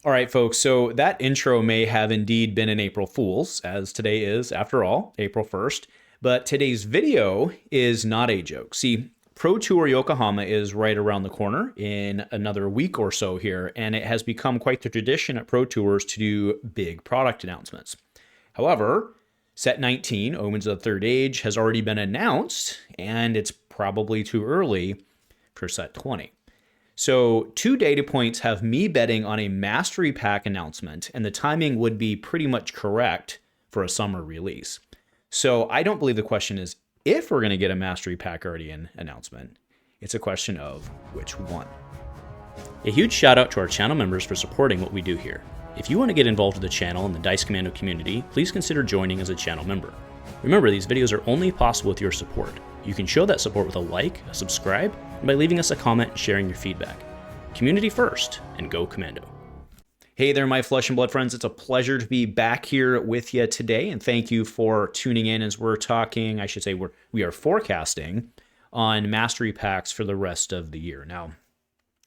All right, folks, so that intro may have indeed been an April Fool's, as today is, after all, April 1st. But today's video is not a joke. See, Pro Tour Yokohama is right around the corner in another week or so here, and it has become quite the tradition at Pro Tours to do big product announcements. However, Set 19, Omens of the Third Age, has already been announced, and it's probably too early for Set 20. So 2 data points have me betting on a Mastery Pack announcement, and the timing would be pretty much correct for a summer release. So I don't believe the question is if we're going to get a Mastery Pack Guardian announcement. It's a question of which one. A huge shout out to our channel members for supporting what we do here. If you want to get involved with the channel and the Dice Commando community, please consider joining as a channel member. Remember, these videos are only possible with your support. You can show that support with a like, a subscribe, and by leaving us a comment and sharing your feedback. Community first, and go Commando. Hey there, my flesh and blood friends. It's a pleasure to be back here with you today, and thank you for tuning in as we're talking, we are forecasting on Mastery Packs for the rest of the year. Now,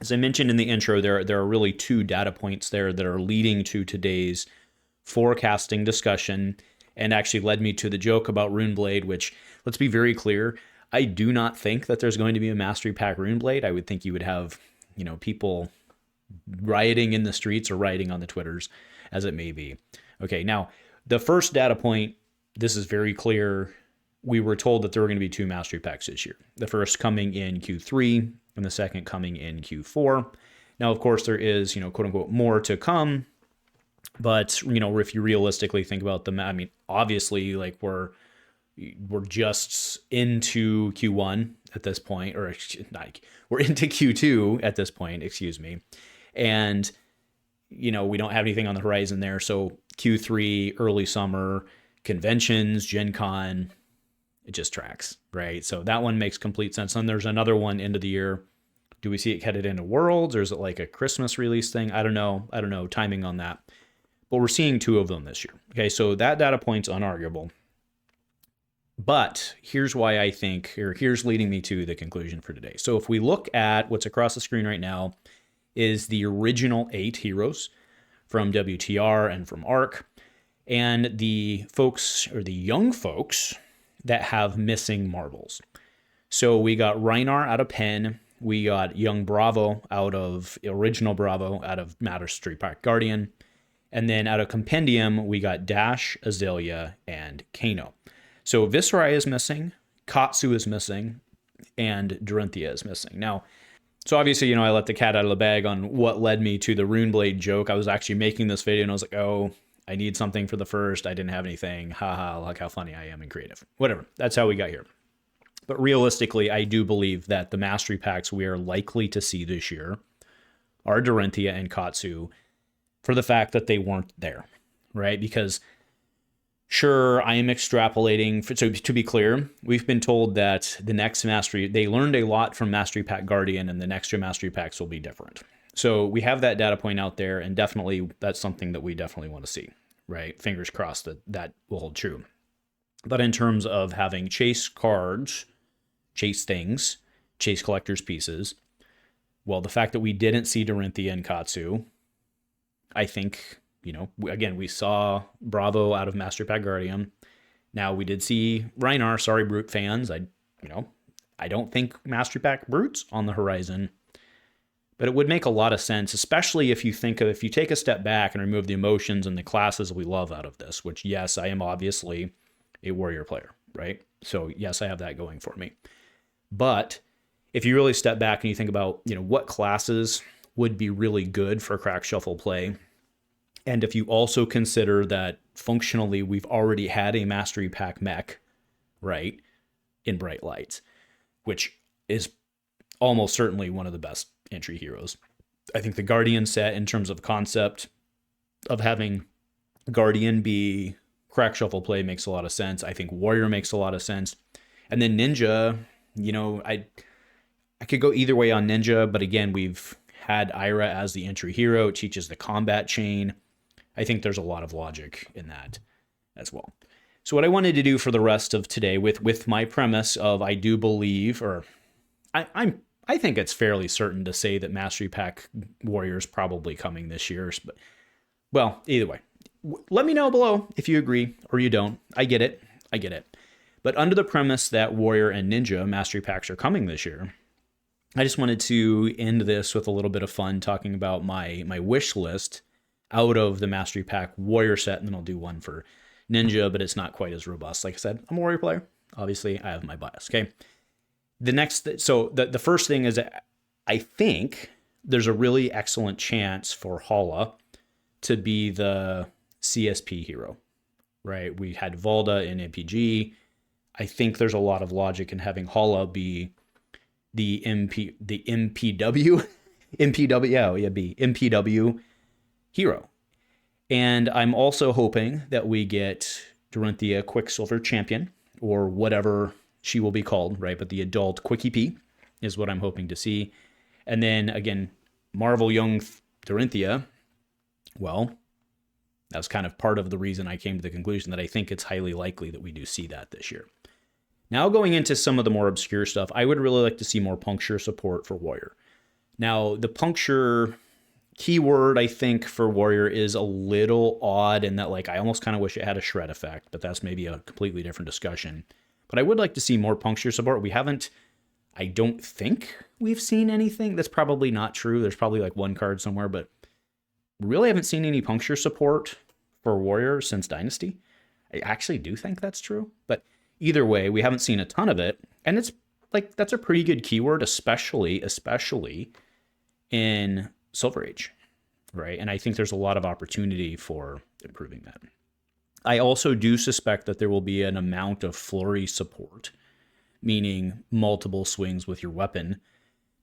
as I mentioned in the intro, there are really 2 data points there that are leading to today's forecasting discussion, and actually led me to the joke about Runeblade, which, let's be very clear, I do not think that there's going to be a Mastery Pack Runeblade. I would think you would have, people rioting in the streets or rioting on the Twitters, as it may be. Okay, now, the first data point, this is very clear. We were told that there were going to be 2 Mastery Packs this year. The first coming in Q3, and the second coming in Q4. Now, of course, there is, quote unquote, more to come. But, if you realistically think about them, obviously, we're just into Q1 at this point, or we're into Q2 at this point, excuse me. And, we don't have anything on the horizon there. So Q3, early summer, conventions, Gen Con, it just tracks, right? So that one makes complete sense. And there's another one end of the year. Do we see it headed into Worlds, or is it like a Christmas release thing? I don't know timing on that. But we're seeing 2 of them this year. Okay, so that data point's unarguable. But here's why I think, or here's leading me to the conclusion for today. So if we look at what's across the screen right now is the original 8 heroes from WTR and from Arc, and the folks, or the young folks, that have missing marbles. So we got Rhinar out of Pen, we got young Bravo out of, original Bravo out of Majestic Guardian, and then out of Compendium, we got Dash, Azalea, and Kano. So Viserai is missing, Katsu is missing, and Dorinthea is missing. Now, so obviously, I let the cat out of the bag on what led me to the Runeblade joke. I was actually making this video, and I was like, oh, I need something for the first. I didn't have anything. Haha, look how funny I am and creative. Whatever. That's how we got here. But realistically, I do believe that the Mastery Packs we are likely to see this year are Dorinthea and Katsu, for the fact that they weren't there, right? Because sure, I am extrapolating. So to be clear, we've been told that the next Mastery, they learned a lot from Mastery Pack Guardian, and the next year Mastery Packs will be different. So we have that data point out there, and definitely that's something that we definitely want to see, right? Fingers crossed that that will hold true. But in terms of having chase cards, chase things, chase collector's pieces, well, the fact that we didn't see Dorinthea and Katsu, I think, again, we saw Bravo out of Master Pack Guardian. Now we did see Rhinar. Sorry, Brute fans. I don't think Master Pack Brute's on the horizon, but it would make a lot of sense, especially if you take a step back and remove the emotions and the classes we love out of this, which, yes, I am obviously a warrior player, right? So yes, I have that going for me. But if you really step back and you think about, what classes would be really good for crack shuffle play, and if you also consider that functionally we've already had a Mastery Pack mech, right, in Bright Lights, which is almost certainly one of the best entry heroes. I think the Guardian set, in terms of concept of having Guardian be crack shuffle play, makes a lot of sense. I think Warrior makes a lot of sense. And then Ninja, I could go either way on Ninja, but again, we've had Ira as the entry hero. It teaches the combat chain. I think there's a lot of logic in that as well. So what I wanted to do for the rest of today with my premise of I do believe, or I'm I think it's fairly certain to say that Mastery Pack Warrior is probably coming this year. But, well, either way, let me know below if you agree or you don't. I get it. I get it. But under the premise that Warrior and Ninja Mastery Packs are coming this year, I just wanted to end this with a little bit of fun talking about my wish list out of the Mastery Pack Warrior set, and then I'll do one for Ninja, but it's not quite as robust. Like I said, I'm a Warrior player. Obviously, I have my bias, okay? The first thing is that I think there's a really excellent chance for Hala to be the CSP hero, right? We had Valda in MPG. I think there's a lot of logic in having Hala be the MPW hero. And I'm also hoping that we get Dorinthea Quicksilver Champion, or whatever she will be called, right? But the adult Quickie P is what I'm hoping to see. And then again, Marvel Young Dorinthea, well, that was kind of part of the reason I came to the conclusion that I think it's highly likely that we do see that this year. Now going into some of the more obscure stuff, I would really like to see more puncture support for Warrior. Now, the puncture keyword, I think, for Warrior is a little odd in that, like, I almost kind of wish it had a shred effect, but that's maybe a completely different discussion. But I would like to see more puncture support. I don't think we've seen anything. That's probably not true. There's probably like one card somewhere, but we really haven't seen any puncture support for Warrior since Dynasty. I actually do think that's true, but either way, we haven't seen a ton of it, and it's like that's a pretty good keyword, especially in Silver Age, right? And I think there's a lot of opportunity for improving that. I also do suspect that there will be an amount of flurry support, meaning multiple swings with your weapon,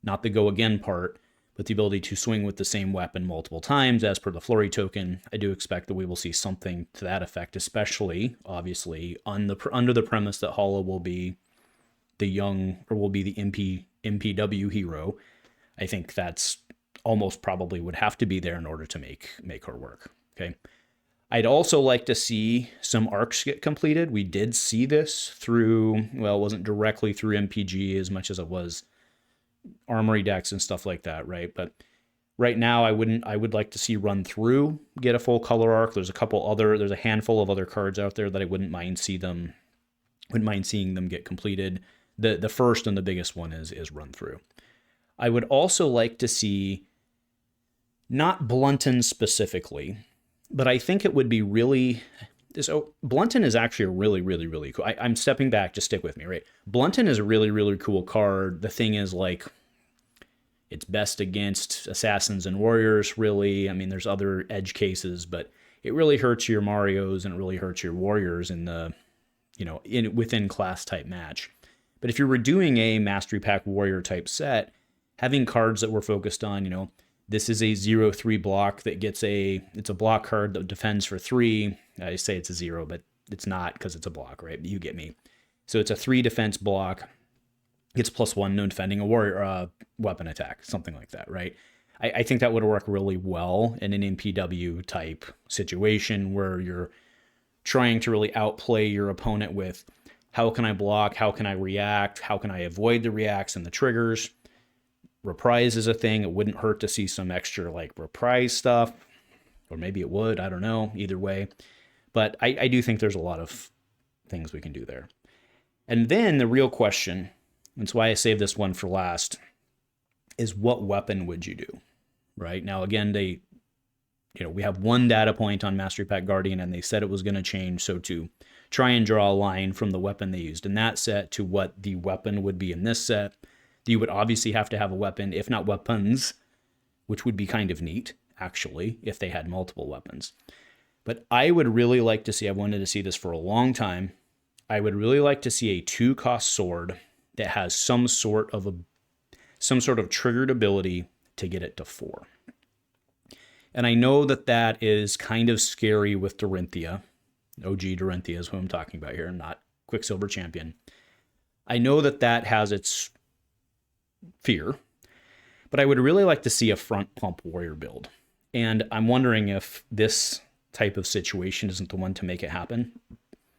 not the go again part, but the ability to swing with the same weapon multiple times as per the flurry token. I do expect that we will see something to that effect, especially, obviously, under the premise that Hala will be the MPW hero. I think that's almost probably would have to be there in order to make her work, okay? I'd also like to see some arcs get completed. We did see this through, well, it wasn't directly through MPG as much as it was armory decks and stuff like that, right? But right now I would like to see Run Through get a full color arc. There's a handful of other cards out there that I wouldn't mind seeing them get completed. The first and the biggest one is Run Through. I would also like to see, not Boltyn specifically, but I think it would be really... So Boltyn is actually a really, really, really cool... I'm stepping back, just stick with me, right? Boltyn is a really, really cool card. The thing is, like, it's best against assassins and warriors, really. I mean, there's other edge cases, but it really hurts your Marios and it really hurts your warriors in the, within class type match. But if you were doing a Mastery Pack Warrior type set, having cards that were focused on, this is a 0/3 block that it's a block card that defends for 3. I say it's a 0, but it's not because it's a block, right? You get me. So it's a 3 defense block. Gets +1 no defending a warrior weapon attack, something like that, right? I think that would work really well in an MPW type situation where you're trying to really outplay your opponent with how can I block, how can I react, how can I avoid the reacts and the triggers. Reprise is a thing. It wouldn't hurt to see some extra like reprise stuff, or maybe it would. I don't know. Either way, but I do think there's a lot of things we can do there. And then the real question, that's why I saved this one for last, is what weapon would you do? Right now, again, we have one data point on Mastery Pack Guardian, and they said it was going to change. So to try and draw a line from the weapon they used in that set to what the weapon would be in this set. You would obviously have to have a weapon, if not weapons, which would be kind of neat, actually, if they had multiple weapons. But I would really like to see, I've wanted to see this for a long time, I would really like to see a 2-cost sword that has some sort of triggered ability to get it to 4. And I know that is kind of scary with Dorinthea. OG Dorinthea is who I'm talking about here, not Quicksilver Champion. I know that has its fear, but I would really like to see a front pump warrior build. And I'm wondering if this type of situation isn't the one to make it happen.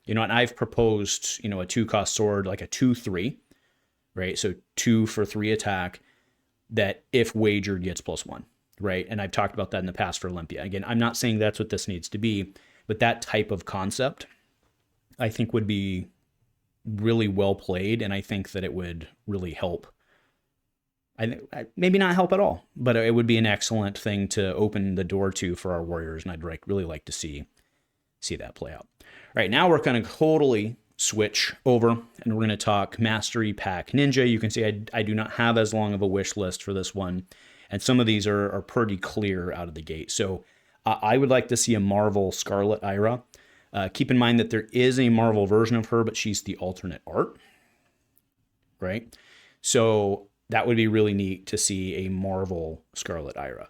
And I've proposed, a 2-cost sword, like a 2/3, right? So 2 for 3 attack that if wagered gets +1, right? And I've talked about that in the past for Olympia. Again, I'm not saying that's what this needs to be, but that type of concept I think would be really well played, and I think that it would really help. Maybe not help at all, but it would be an excellent thing to open the door to for our warriors, and I'd really like to see that play out. All right, now we're going to totally switch over, and we're going to talk Mastery Pack Ninja. You can see I do not have as long of a wish list for this one, and some of these are pretty clear out of the gate. So I would like to see a Marvel Scarlet Ira. Keep in mind that there is a Marvel version of her, but she's the alternate art, right? So that would be really neat to see a Marvel Scarlet Ira.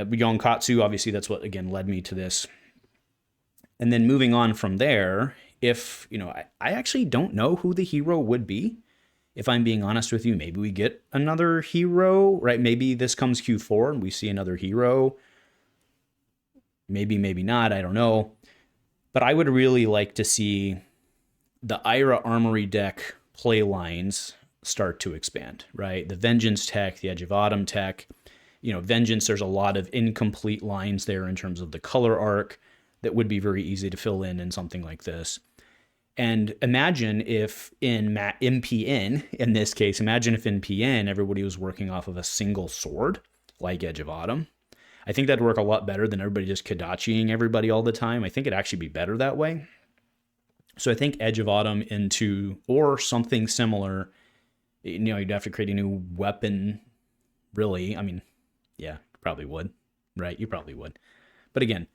We go on Katsu, obviously that's what, again, led me to this. And then moving on from there, if, I actually don't know who the hero would be. If I'm being honest with you, maybe we get another hero, right? Maybe this comes Q4 and we see another hero. Maybe, maybe not, I don't know. But I would really like to see the Ira Armory deck play lines start to expand, right? The Vengeance tech, the Edge of Autumn tech, Vengeance, there's a lot of incomplete lines there in terms of the color arc that would be very easy to fill in something like this. And imagine if in MPN, in this case, imagine if in PN, everybody was working off of a single sword, like Edge of Autumn. I think that'd work a lot better than everybody just Kadachiing everybody all the time. I think it'd actually be better that way. So I think Edge of Autumn into, or something similar, you'd have to create a new weapon, really. I mean, yeah, you probably would, right? You probably would. But again,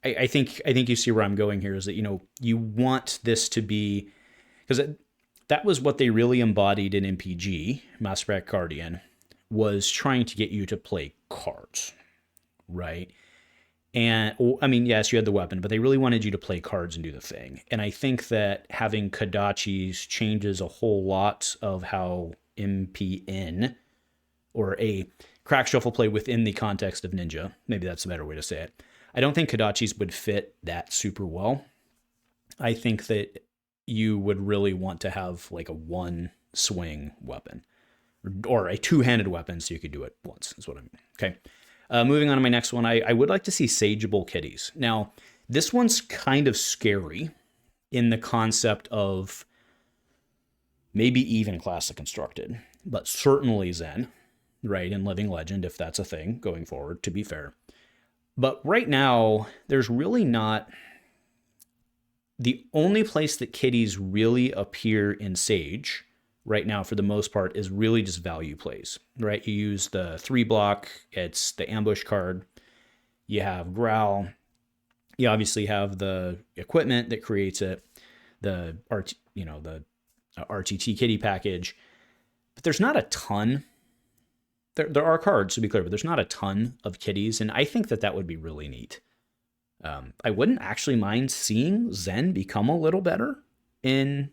I think you see where I'm going here is that, you want this to be, because that was what they really embodied in MPG, Master Pack Guardian, was trying to get you to play cards, right? And, I mean, yes, you had the weapon, but they really wanted you to play cards and do the thing. And I think that having Kadachis changes a whole lot of how MPN, or a crack shuffle play within the context of Ninja, maybe that's a better way to say it. I don't think Kadachis would fit that super well. I think that you would really want to have like a one swing weapon, or a two-handed weapon so you could do it once, is what I mean. Okay. Moving on to my next one, I would like to see Sageable Kitties. Now, this one's kind of scary in the concept of maybe even Classic Constructed, but certainly Zen, right, in Living Legend, if that's a thing going forward, to be fair. But right now, there's really not... The only place that kitties really appear in Sage right now, for the most part, is really just value plays, right? You use the 3-block, it's the ambush card, you have Growl, you obviously have the equipment that creates it, the RTT kitty package, but there's not a ton. There are cards, to be clear, but there's not a ton of kitties, and I think that would be really neat. I wouldn't actually mind seeing Zen become a little better in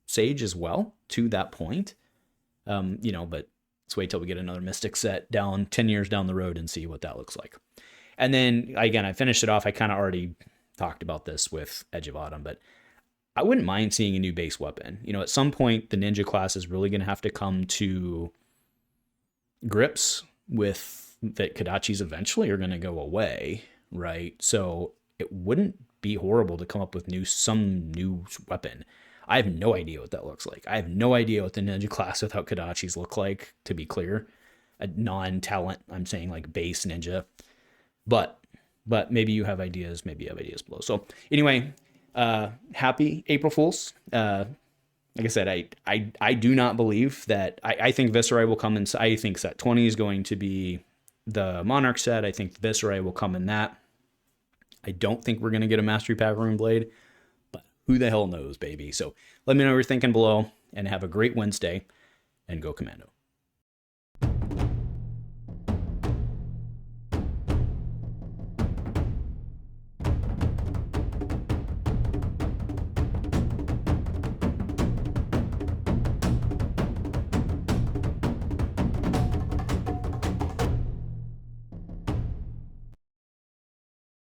Sage as well, to that point. But let's wait till we get another Mystic set down 10 years down the road and see what that looks like. And then, again, I finished it off. I kind of already talked about this with Edge of Autumn, but I wouldn't mind seeing a new base weapon. At some point, the ninja class is really going to have to come to grips with that Kadachis eventually are going to go away, right? So it wouldn't be horrible to come up with some new weapon. I have no idea what that looks like. I have no idea what the ninja class without Kadachis look like, to be clear. A non-talent, I'm saying like base ninja. But maybe you have ideas, maybe you have ideas below. So anyway, happy April Fools. Like I said, I do not believe that. I think Viscerai will come in. I think set 20 is going to be the Monarch set. I think Viscerai will come in that. I don't think we're going to get a Mastery Pack Runeblade, but who the hell knows, baby. So let me know what you're thinking below, and have a great Wednesday, and go Commando.